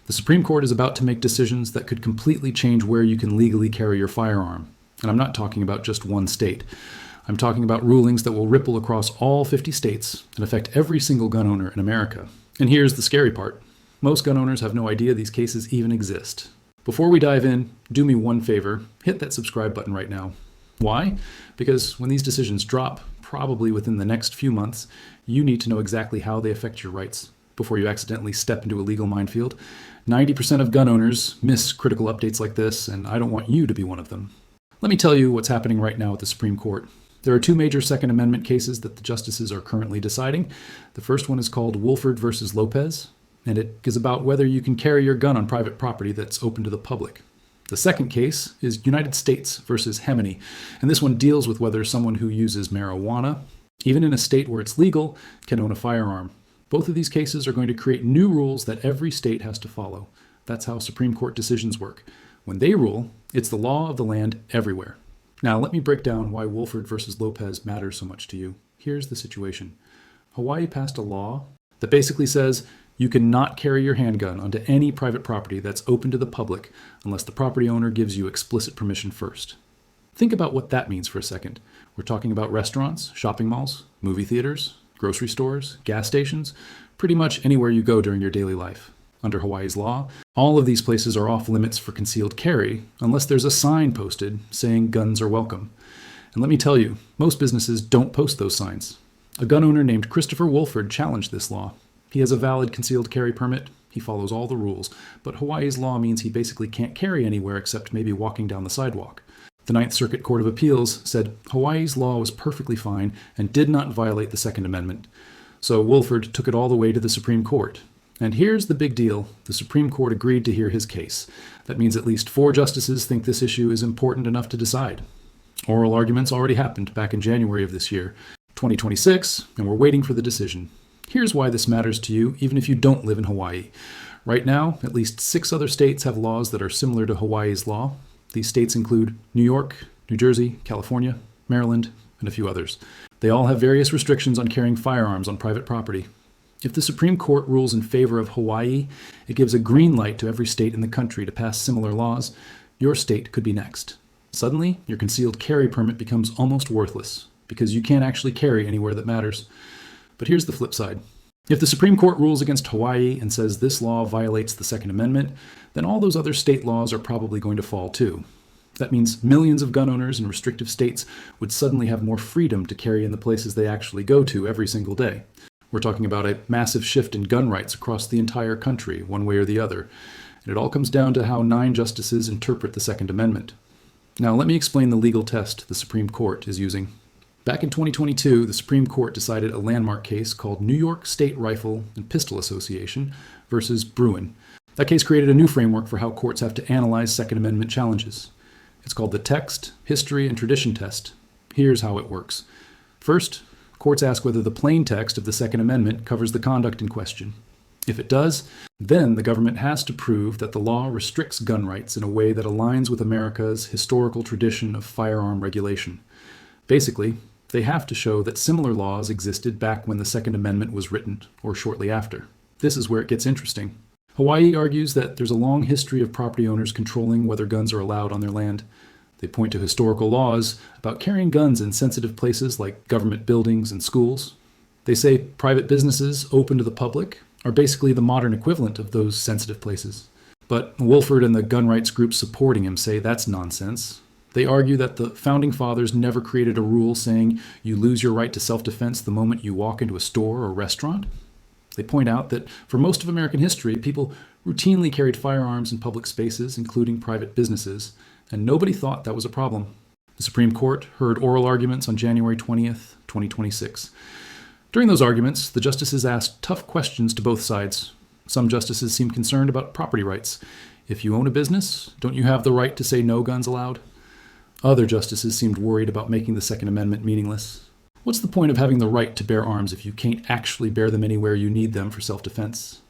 The Supreme Court is about to make decisions that could completely change where you can legally carry your firearm. And I'm not talking about just one state. I'm talking about rulings that will ripple across all 50 states and affect every single gun owner in America. And here's the scary part. Most gun owners have no idea these cases even exist. Before we dive in, do me one favor, hit that subscribe button right now. Why? Because when these decisions drop, probably within the next few months, you need to know exactly how they affect your rights before you accidentally step into a legal minefield. 90% of gun owners miss critical updates like this, and I don't want you to be one of them. Let me tell you what's happening right now at the Supreme Court. There are two major Second Amendment cases that the justices are currently deciding. The first one is called Wolford versus Lopez, and it is about whether you can carry your gun on private property that's open to the public. The second case is United States versus Hemani, and this one deals with whether someone who uses marijuana, even in a state where it's legal, can own a firearm. Both of these cases are going to create new rules that every state has to follow. That's how Supreme Court decisions work. When they rule, it's the law of the land everywhere. Now, let me break down why Wolford versus Lopez matters so much to you. Here's the situation. Hawaii passed a law that basically says you cannot carry your handgun onto any private property that's open to the public unless the property owner gives you explicit permission first. Think about what that means for a second. We're talking about restaurants, shopping malls, movie theaters, grocery stores, gas stations, pretty much anywhere you go during your daily life. Under Hawaii's law, all of these places are off limits for concealed carry unless there's a sign posted saying guns are welcome. And let me tell you, most businesses don't post those signs. A gun owner named Christopher Wolford challenged this law. He has a valid concealed carry permit. He follows all the rules, but Hawaii's law means he basically can't carry anywhere except maybe walking down the sidewalk. The Ninth Circuit Court of Appeals said Hawaii's law was perfectly fine and did not violate the Second Amendment. So Wolford took it all the way to the Supreme Court. And here's the big deal. The Supreme Court agreed to hear his case. That means at least 4 justices think this issue is important enough to decide. Oral arguments already happened back in January of this year, 2026, and we're waiting for the decision. Here's why this matters to you, even if you don't live in Hawaii. Right now, at least 6 other states have laws that are similar to Hawaii's law. These states include New York, New Jersey, California, Maryland, and a few others. They all have various restrictions on carrying firearms on private property. If the Supreme Court rules in favor of Hawaii, it gives a green light to every state in the country to pass similar laws. Your state could be next. Suddenly, your concealed carry permit becomes almost worthless because you can't actually carry anywhere that matters. But here's the flip side. If the Supreme Court rules against Hawaii and says this law violates the Second Amendment, then all those other state laws are probably going to fall too. That means millions of gun owners in restrictive states would suddenly have more freedom to carry in the places they actually go to every single day. We're talking about a massive shift in gun rights across the entire country, one way or the other. And it all comes down to how 9 justices interpret the Second Amendment. Now, let me explain the legal test the Supreme Court is using. Back in 2022, the Supreme Court decided a landmark case called New York State Rifle and Pistol Association versus Bruen. That case created a new framework for how courts have to analyze Second Amendment challenges. It's called the Text, History, and Tradition Test. Here's how it works. First, courts ask whether the plain text of the Second Amendment covers the conduct in question. If it does, then the government has to prove that the law restricts gun rights in a way that aligns with America's historical tradition of firearm regulation. Basically, they have to show that similar laws existed back when the Second Amendment was written, or shortly after. This is where it gets interesting. Hawaii argues that there's a long history of property owners controlling whether guns are allowed on their land. They point to historical laws about carrying guns in sensitive places like government buildings and schools. They say private businesses open to the public are basically the modern equivalent of those sensitive places. But Wolford and the gun rights groups supporting him say that's nonsense. They argue that the Founding Fathers never created a rule saying you lose your right to self-defense the moment you walk into a store or restaurant. They point out that for most of American history, people routinely carried firearms in public spaces, including private businesses, and nobody thought that was a problem. The Supreme Court heard oral arguments on January 20th, 2026. During those arguments, the justices asked tough questions to both sides. Some justices seemed concerned about property rights. If you own a business, don't you have the right to say no guns allowed? Other justices seemed worried about making the Second Amendment meaningless. What's the point of having the right to bear arms if you can't actually bear them anywhere you need them for self-defense?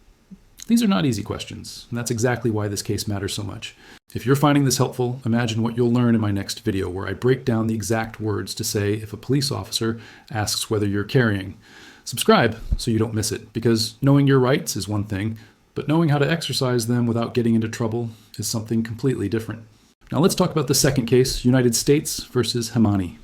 These are not easy questions, and that's exactly why this case matters so much. If you're finding this helpful, imagine what you'll learn in my next video where I break down the exact words to say if a police officer asks whether you're carrying. Subscribe so you don't miss it, because knowing your rights is one thing, But knowing how to exercise them without getting into trouble is something completely different. Now let's talk about the second case, United States versus Hemani.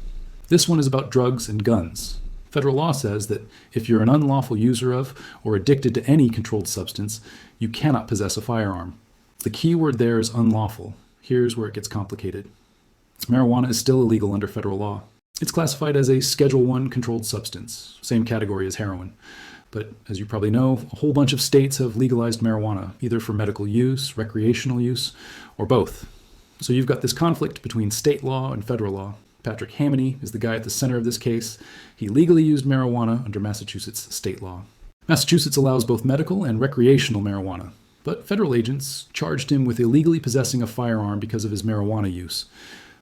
This one is about drugs and guns. Federal law says that if you're an unlawful user of or addicted to any controlled substance, you cannot possess a firearm. The key word there is unlawful. Here's where it gets complicated. Marijuana is still illegal under federal law. It's classified as a Schedule I controlled substance, same category as heroin. But as you probably know, a whole bunch of states have legalized marijuana, either for medical use, recreational use, or both. So you've got this conflict between state law and federal law. Patrick Hemani is the guy at the center of this case. He legally used marijuana under Massachusetts state law. Massachusetts allows both medical and recreational marijuana, but federal agents charged him with illegally possessing a firearm because of his marijuana use.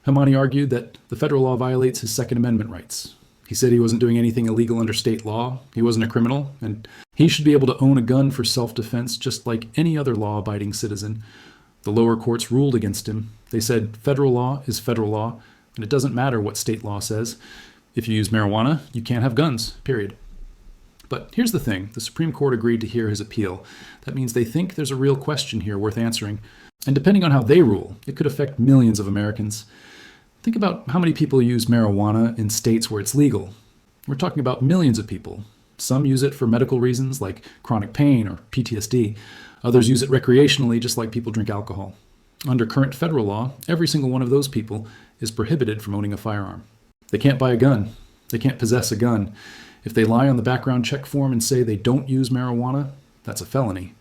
Hemani argued that the federal law violates his Second Amendment rights. He said he wasn't doing anything illegal under state law, he wasn't a criminal, and he should be able to own a gun for self-defense just like any other law-abiding citizen. The lower courts ruled against him. They said federal law is federal law, and it doesn't matter what state law says. If you use marijuana, you can't have guns, period. But here's the thing, the Supreme Court agreed to hear his appeal. That means they think there's a real question here worth answering. And depending on how they rule, it could affect millions of Americans. Think about how many people use marijuana in states where it's legal. We're talking about millions of people. Some use it for medical reasons like chronic pain or PTSD. Others use it recreationally just like people drink alcohol. Under current federal law, every single one of those people is prohibited from owning a firearm. They can't buy a gun. They can't possess a gun. If they lie on the background check form and say they don't use marijuana, that's a felony.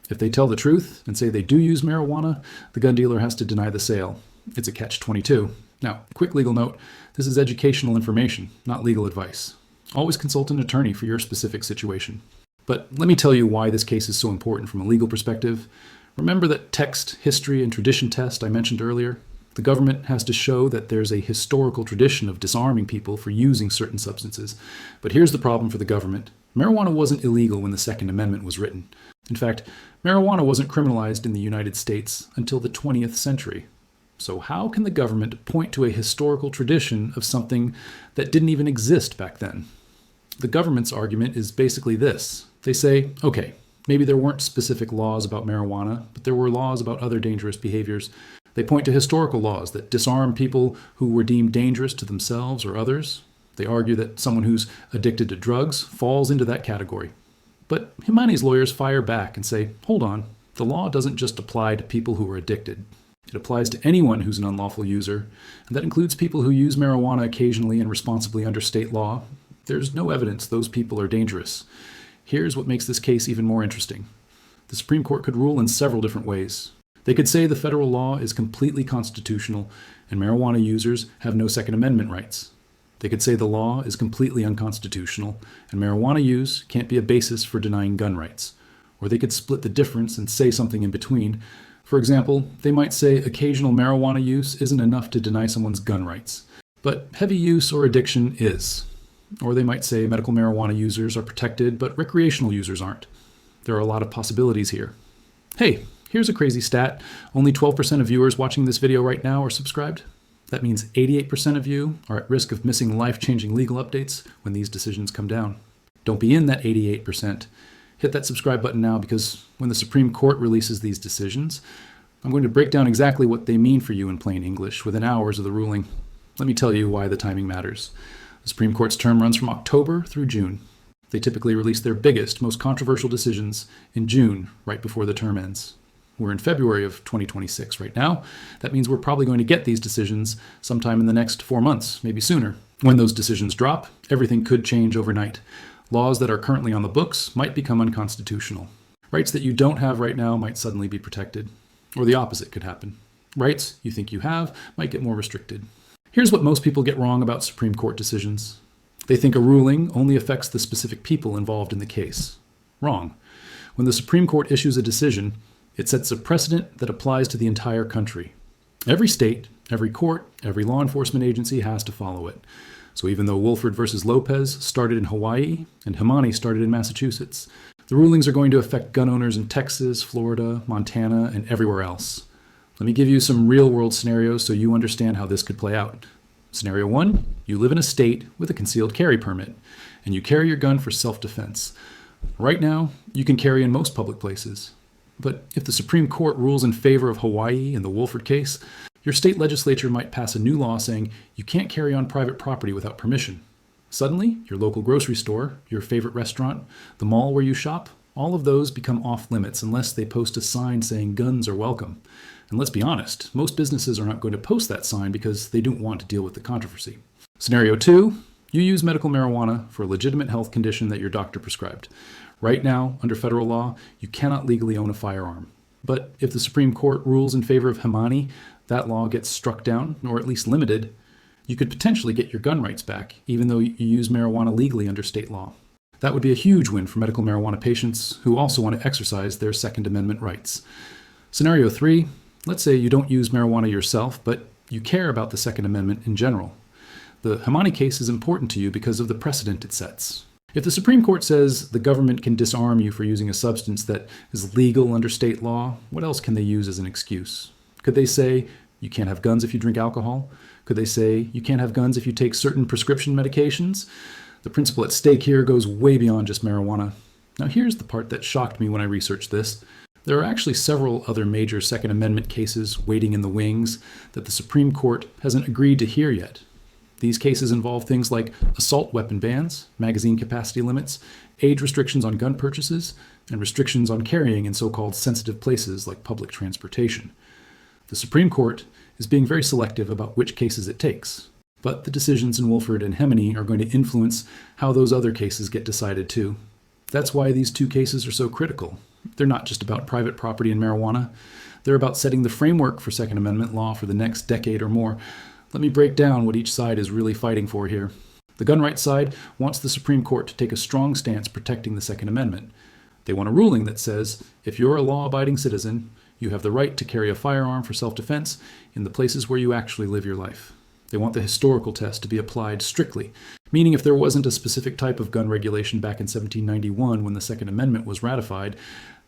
If they tell the truth and say they do use marijuana, the gun dealer has to deny the sale. It's a catch-22. Now, quick legal note, this is educational information, not legal advice. Always consult an attorney for your specific situation. But let me tell you why this case is so important from a legal perspective. Remember that text, history, and tradition test I mentioned earlier? The government has to show that there's a historical tradition of disarming people for using certain substances. But here's the problem for the government. Marijuana wasn't illegal when the Second Amendment was written. In fact, marijuana wasn't criminalized in the United States until the 20th century. So how can the government point to a historical tradition of something that didn't even exist back then? The government's argument is basically this. They say, okay, maybe there weren't specific laws about marijuana, but there were laws about other dangerous behaviors. They point to historical laws that disarm people who were deemed dangerous to themselves or others. They argue that someone who's addicted to drugs falls into that category. But Hemani's lawyers fire back and say, hold on, the law doesn't just apply to people who are addicted. It applies to anyone who's an unlawful user, and that includes people who use marijuana occasionally and responsibly under state law. There's no evidence those people are dangerous. Here's what makes this case even more interesting. The Supreme Court could rule in several different ways. They could say the federal law is completely constitutional and marijuana users have no Second Amendment rights. They could say the law is completely unconstitutional and marijuana use can't be a basis for denying gun rights. Or they could split the difference and say something in between. For example, they might say occasional marijuana use isn't enough to deny someone's gun rights, but heavy use or addiction is. Or they might say medical marijuana users are protected, but recreational users aren't. There are a lot of possibilities here. Hey, here's a crazy stat. Only 12% of viewers watching this video right now are subscribed. That means 88% of you are at risk of missing life-changing legal updates when these decisions come down. Don't be in that 88%. Hit that subscribe button now because when the Supreme Court releases these decisions, I'm going to break down exactly what they mean for you in plain English within hours of the ruling. Let me tell you why the timing matters. The Supreme Court's term runs from October through June. They typically release their biggest, most controversial decisions in June, right before the term ends. We're in February of 2026 right now. That means we're probably going to get these decisions sometime in the next 4 months, maybe sooner. When those decisions drop, everything could change overnight. Laws that are currently on the books might become unconstitutional. Rights that you don't have right now might suddenly be protected. Or the opposite could happen. Rights you think you have might get more restricted. Here's what most people get wrong about Supreme Court decisions. They think a ruling only affects the specific people involved in the case. Wrong. When the Supreme Court issues a decision, it sets a precedent that applies to the entire country. Every state, every court, every law enforcement agency has to follow it. So even though Wolford versus Lopez started in Hawaii and Hemani started in Massachusetts, the rulings are going to affect gun owners in Texas, Florida, Montana, and everywhere else. Let me give you some real-world scenarios so you understand how this could play out. Scenario 1, you live in a state with a concealed carry permit, and you carry your gun for self-defense. Right now, you can carry in most public places. But if the Supreme Court rules in favor of Hawaii in the Wolford case, your state legislature might pass a new law saying you can't carry on private property without permission. Suddenly, your local grocery store, your favorite restaurant, the mall where you shop, all of those become off limits unless they post a sign saying guns are welcome. And let's be honest, most businesses are not going to post that sign because they don't want to deal with the controversy. Scenario 2, you use medical marijuana for a legitimate health condition that your doctor prescribed. Right now, under federal law, you cannot legally own a firearm. But if the Supreme Court rules in favor of Hemani, that law gets struck down, or at least limited, you could potentially get your gun rights back, even though you use marijuana legally under state law. That would be a huge win for medical marijuana patients who also want to exercise their Second Amendment rights. Scenario 3, let's say you don't use marijuana yourself, but you care about the Second Amendment in general. The Hemani case is important to you because of the precedent it sets. If the Supreme Court says the government can disarm you for using a substance that is legal under state law, what else can they use as an excuse? Could they say you can't have guns if you drink alcohol? Could they say you can't have guns if you take certain prescription medications? The principle at stake here goes way beyond just marijuana. Now here's the part that shocked me when I researched this. There are actually several other major Second Amendment cases waiting in the wings that the Supreme Court hasn't agreed to hear yet. These cases involve things like assault weapon bans, magazine capacity limits, age restrictions on gun purchases, and restrictions on carrying in so-called sensitive places like public transportation. The Supreme Court is being very selective about which cases it takes, but the decisions in Wolford and Hemani are going to influence how those other cases get decided too. That's why these two cases are so critical. They're not just about private property and marijuana. They're about setting the framework for Second Amendment law for the next decade or more. Let me break down what each side is really fighting for here. The gun rights side wants the Supreme Court to take a strong stance protecting the Second Amendment. They want a ruling that says, if you're a law-abiding citizen, you have the right to carry a firearm for self-defense in the places where you actually live your life. They want the historical test to be applied strictly, meaning if there wasn't a specific type of gun regulation back in 1791 when the Second Amendment was ratified,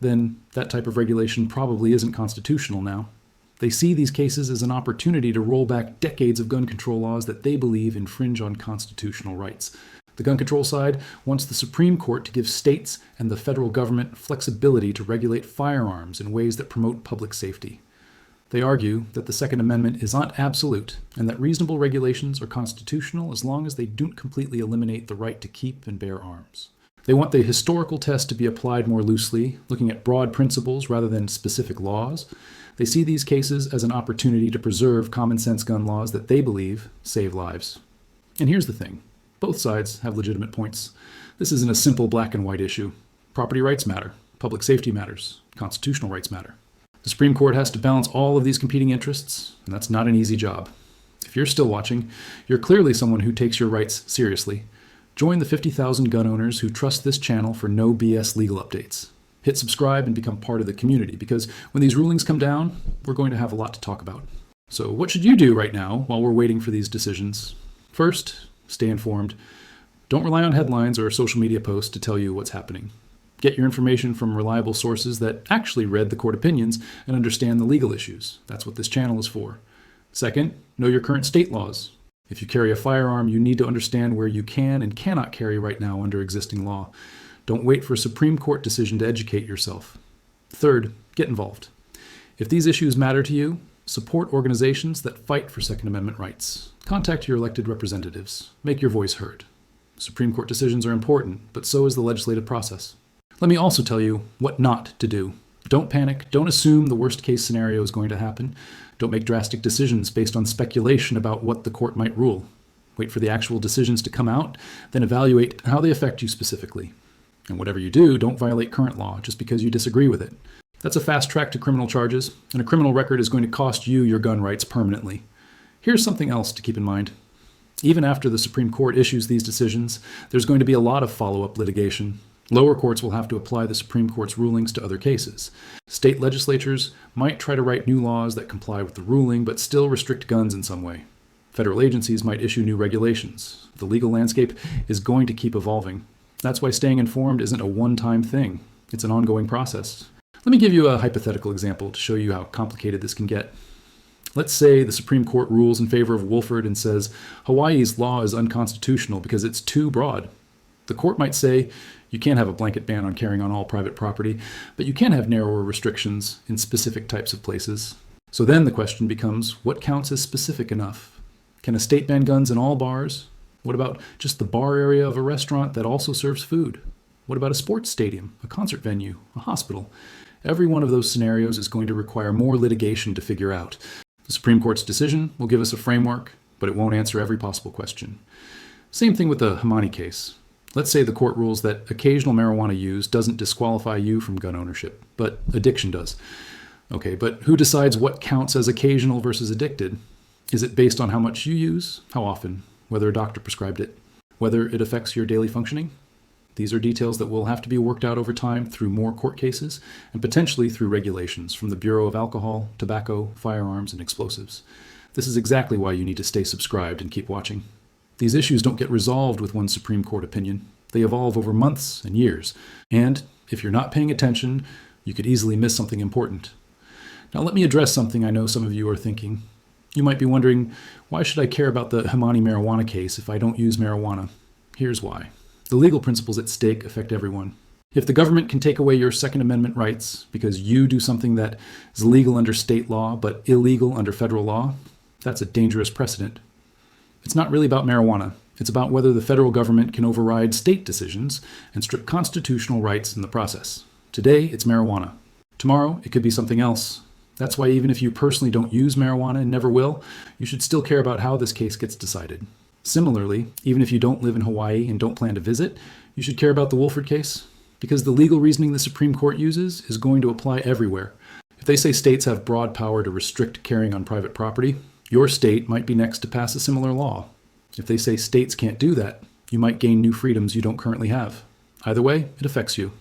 then that type of regulation probably isn't constitutional now. They see these cases as an opportunity to roll back decades of gun control laws that they believe infringe on constitutional rights. The gun control side wants the Supreme Court to give states and the federal government flexibility to regulate firearms in ways that promote public safety. They argue that the Second Amendment is not absolute and that reasonable regulations are constitutional as long as they don't completely eliminate the right to keep and bear arms. They want the historical test to be applied more loosely, looking at broad principles rather than specific laws. They see these cases as an opportunity to preserve common-sense gun laws that they believe save lives. And here's the thing. Both sides have legitimate points. This isn't a simple black and white issue. Property rights matter. Public safety matters. Constitutional rights matter. The Supreme Court has to balance all of these competing interests, and that's not an easy job. If you're still watching, you're clearly someone who takes your rights seriously. Join the 50,000 gun owners who trust this channel for no BS legal updates. Hit subscribe and become part of the community, because when these rulings come down, we're going to have a lot to talk about. So what should you do right now while we're waiting for these decisions? First, stay informed. Don't rely on headlines or social media posts to tell you what's happening. Get your information from reliable sources that actually read the court opinions and understand the legal issues. That's what this channel is for. Second, know your current state laws. If you carry a firearm, you need to understand where you can and cannot carry right now under existing law. Don't wait for a Supreme Court decision to educate yourself. Third, get involved. If these issues matter to you, support organizations that fight for Second Amendment rights. Contact your elected representatives. Make your voice heard. Supreme Court decisions are important, but so is the legislative process. Let me also tell you what not to do. Don't panic. Don't assume the worst-case scenario is going to happen. Don't make drastic decisions based on speculation about what the court might rule. Wait for the actual decisions to come out, then evaluate how they affect you specifically. And whatever you do, don't violate current law just because you disagree with it. That's a fast track to criminal charges, and a criminal record is going to cost you your gun rights permanently. Here's something else to keep in mind. Even after the Supreme Court issues these decisions, there's going to be a lot of follow-up litigation. Lower courts will have to apply the Supreme Court's rulings to other cases. State legislatures might try to write new laws that comply with the ruling but still restrict guns in some way. Federal agencies might issue new regulations. The legal landscape is going to keep evolving. That's why staying informed isn't a one-time thing. It's an ongoing process. Let me give you a hypothetical example to show you how complicated this can get. Let's say the Supreme Court rules in favor of Wolford and says Hawaii's law is unconstitutional because it's too broad. The court might say You can't have a blanket ban on carrying on all private property, but you can have narrower restrictions in specific types of places. So then the question becomes, what counts as specific enough? Can a state ban guns in all bars? What about just the bar area of a restaurant that also serves food? What about a sports stadium, a concert venue, a hospital? Every one of those scenarios is going to require more litigation to figure out. The Supreme Court's decision will give us a framework, but it won't answer every possible question. Same thing with the Hemani case. Let's say the court rules that occasional marijuana use doesn't disqualify you from gun ownership, but addiction does. Okay, but who decides what counts as occasional versus addicted? Is it based on how much you use, how often, whether a doctor prescribed it, whether it affects your daily functioning? These are details that will have to be worked out over time through more court cases and potentially through regulations from the Bureau of Alcohol, Tobacco, Firearms, and Explosives. This is exactly why you need to stay subscribed and keep watching. These issues don't get resolved with one Supreme Court opinion. They evolve over months and years. And if you're not paying attention, you could easily miss something important. Now let me address something I know some of you are thinking. You might be wondering, why should I care about the Hemani marijuana case if I don't use marijuana? Here's why. The legal principles at stake affect everyone. If the government can take away your Second Amendment rights because you do something that is legal under state law but illegal under federal law, that's a dangerous precedent. It's not really about marijuana. It's about whether the federal government can override state decisions and strip constitutional rights in the process. Today, it's marijuana. Tomorrow, it could be something else. That's why even if you personally don't use marijuana and never will, you should still care about how this case gets decided. Similarly, even if you don't live in Hawaii and don't plan to visit, you should care about the Wolford case, because the legal reasoning the Supreme Court uses is going to apply everywhere. If they say states have broad power to restrict carrying on private property, your state might be next to pass a similar law. If they say states can't do that, you might gain new freedoms you don't currently have. Either way, it affects you.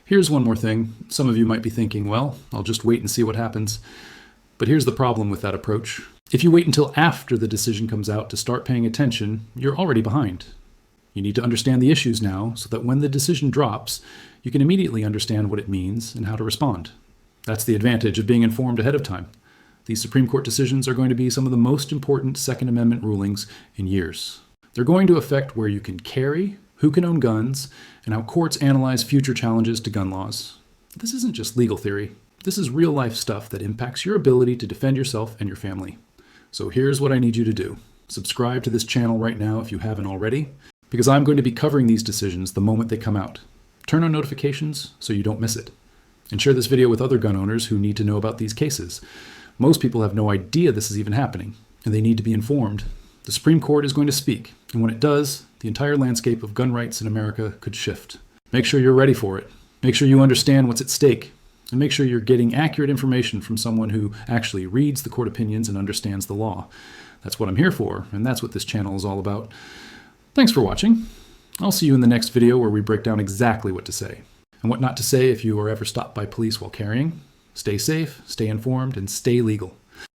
Here's one more thing. Some of you might be thinking, well, I'll just wait and see what happens. But here's the problem with that approach. If you wait until after the decision comes out to start paying attention, you're already behind. You need to understand the issues now so that when the decision drops, you can immediately understand what it means and how to respond. That's the advantage of being informed ahead of time. These Supreme Court decisions are going to be some of the most important Second Amendment rulings in years. They're going to affect where you can carry, who can own guns, and how courts analyze future challenges to gun laws. This isn't just legal theory. This is real-life stuff that impacts your ability to defend yourself and your family. So here's what I need you to do. Subscribe to this channel right now if you haven't already, because I'm going to be covering these decisions the moment they come out. Turn on notifications so you don't miss it. And share this video with other gun owners who need to know about these cases. Most people have no idea this is even happening, and they need to be informed. The Supreme Court is going to speak, and when it does, the entire landscape of gun rights in America could shift. Make sure you're ready for it. Make sure you understand what's at stake. And make sure you're getting accurate information from someone who actually reads the court opinions and understands the law. That's what I'm here for, and that's what this channel is all about. Thanks for watching. I'll see you in the next video where we break down exactly what to say and what not to say if you are ever stopped by police while carrying. Stay safe, stay informed, and stay legal.